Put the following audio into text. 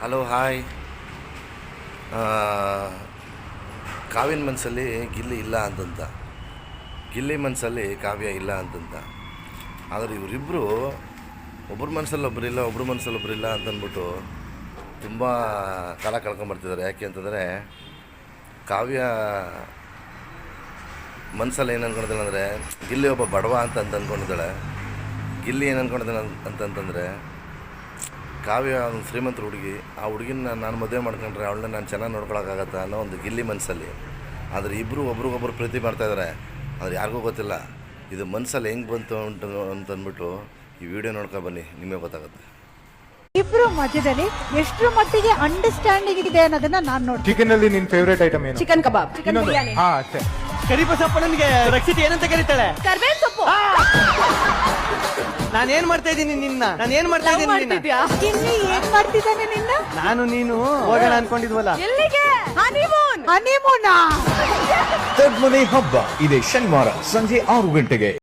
Hello hi. ಕಾವ್ಯನ ಮನಸ್ಸಲ್ಲಿ ಗಿಲ್ಲಿ ಇಲ್ಲ ಅಂತಂತ, ಗಿಲ್ಲಿ ಮನಸ್ಸಲ್ಲಿ ಕಾವ್ಯ ಇಲ್ಲ ಅಂತಂತ. ಆದರೆ ಇವರಿಬ್ಬರು ಒಬ್ಬರ ಮನಸ್ಸಲ್ಲಿ ಒಬ್ಬರಿಲ್ಲ, ಒಬ್ಬರ ಮನಸ್ಸಲ್ಲಿ ಒಬ್ಬರಿಲ್ಲ ಅಂತಂದ್ಬಿಟ್ಟು ತುಂಬ ಕಾಲ ಕಳ್ಕೊಂಬರ್ತಿದ್ದಾರೆ. ಯಾಕೆ ಅಂತಂದರೆ ಕಾವ್ಯ ಮನಸ್ಸಲ್ಲಿ ಏನು ಅಂದ್ಕೊಂಡಿದ್ದಾಳೆ ಅಂದರೆ ಗಿಲ್ಲಿ ಒಬ್ಬ ಬಡವ ಅಂತ ಅಂದ್ಕೊಂಡಿದ್ದಾಳೆ. ಗಿಲ್ಲಿ ಏನು ಅಂದ್ಕೊಂಡಿದ್ದಾನೆ ಅಂತಂತಂದರೆ ಕಾವ್ಯ ಒಂದು ಶ್ರೀಮಂತ ಹುಡುಗಿ, ಆ ಹುಡುಗಿನ ನಾನು ಮದುವೆ ಮಾಡ್ಕೊಂಡ್ರೆ ಅವಳನ್ನ ನಾನು ಚೆನ್ನಾಗಿ ನೋಡ್ಕೊಳಕ್ಕಾಗತ್ತಾ ಅನ್ನೋ ಒಂದು ಗಿಲ್ಲಿ ಮನಸ್ಸಲ್ಲಿ. ಆದರೆ ಇಬ್ಬರು ಒಬ್ರಿಗೊಬ್ರು ಪ್ರೀತಿ ಮಾಡ್ತಾಯಿದ್ದಾರೆ, ಆದರೆ ಯಾರಿಗೂ ಗೊತ್ತಿಲ್ಲ ಇದು ಮನಸ್ಸಲ್ಲಿ ಹೆಂಗೆ ಬಂತು ಅಂತಂದ್ಬಿಟ್ಟು ಈ ವಿಡಿಯೋ ನೋಡ್ಕೊಂಡು ಬನ್ನಿ, ನಿಮಗೆ ಗೊತ್ತಾಗುತ್ತೆ. ಇಬ್ರು ಮಧ್ಯದಲ್ಲಿ ಎಷ್ಟು ಮಟ್ಟಿಗೆ ಅಂಡರ್ಸ್ಟ್ಯಾಂಡಿಂಗ್ ಇದೆ ಅನ್ನೋದನ್ನ ನಾನು ನೋಡಿ. ಚಿಕನ್ ಅಲ್ಲಿ ನಿನ್ ಫೇವರೇಟ್ ಐಟಮ್ ಏನು? ಚಿಕನ್ ಕಬಾಬ್, ಚಿಕನ್ ಬಿರಿಯಾನಿ. ಹಾ ಅಷ್ಟೇ. ಕರಿಬಸಪ್ಪನಿಗೆ ರಕ್ಷಿತ ಏನಂತ ಕರೀತಾಳೆ? ಕರ್ಬೇವಿನ ಸೊಪ್ಪು. ನಾನೇನ್ ಮಾಡ್ತಾ ಇದ್ದೀನಿ ನಿನ್ನ? ನಾನೇನ್ ಮಾಡ್ತಾ ಇದ್ದೀನಿ ನಿನ್ನ? ಇಲ್ಲಿ ಏನ್ ಮಾಡ್ತಿದ್ದಾನೆ ನಿನ್ನ? ನಾನು ನೀನು ಹೋಗೋಣ ಅನ್ಕೊಂಡಿದ್ವಲ್ಲ. ಎಲ್ಲಿಗೆ? ಹನಿಮೂನ್. ಹನಿಮೂನಾ? ತಗ್ಮನೆ ಹಬ್ಬ ಇದೆ ಶನಿವಾರ ಸಂಜೆ 6 ಗಂಟೆಗೆ.